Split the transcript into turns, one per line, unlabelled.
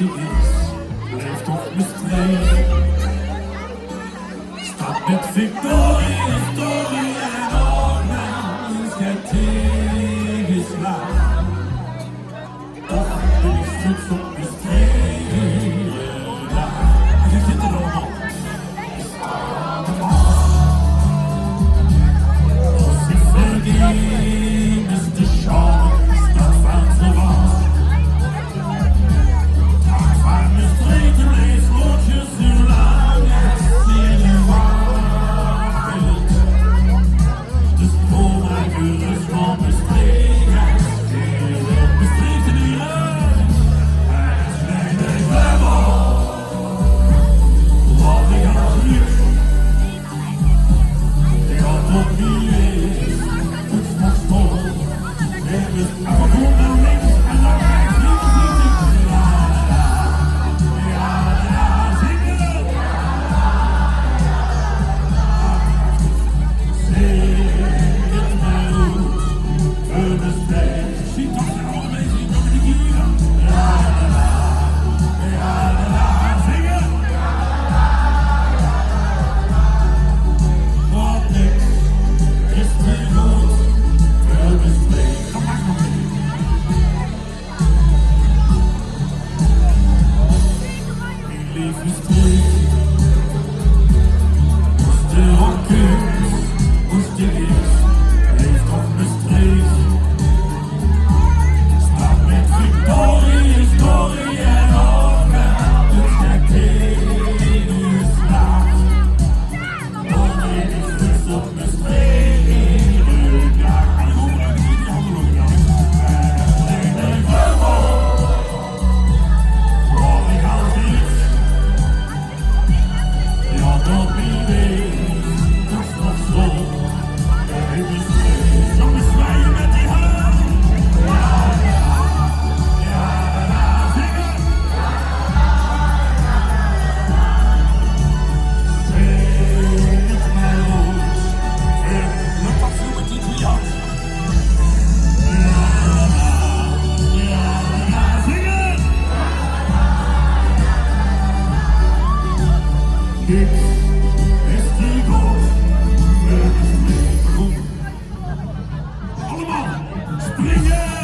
ze is, leeft toch bestreed. Staat met Victoria, Story en Ornans het tegenslagen. Toch ben ik steeds op bestreden dagen. Je zit er allemaal. Als ik vergeet is de chance dat van ze was. Taak van bestreden leeft loodjes zo lang als ze de waarheid. Dus voor mij gerust van bestreden. Bestreden die uit. Het is mijn leven. Wat ik had geluk. Ik had nog niet eens. Het was toch. Het is afgevoerd naar links en naar rechts. Links, links, links. Ja, zingen. Zing het mij goed. Een bestreden. Zie toch de oude mensen die komen die hier. Ja, zingen. Wat niks is te goed. Een bestreden. Kom maar nog mee. Mijn leven streed. Moest de rockers, moest de gigs, leeft toch bestreed. Staat met Victoria, Story en Ornans het tegenslagen. Dan ben ik steeds op bestreden dagen. Alle handen die handen nog gaan. En ik denk wel. Wat ik als iets. Ja, dat niet weet. Dat is nog zo. Ik bestreed. Zo bezwaaien met die hand. Zingen. Zing het mij los. Met dat vroeger die triad. Zingen. Niks is te goed. Het is niet goed. Allemaal springen.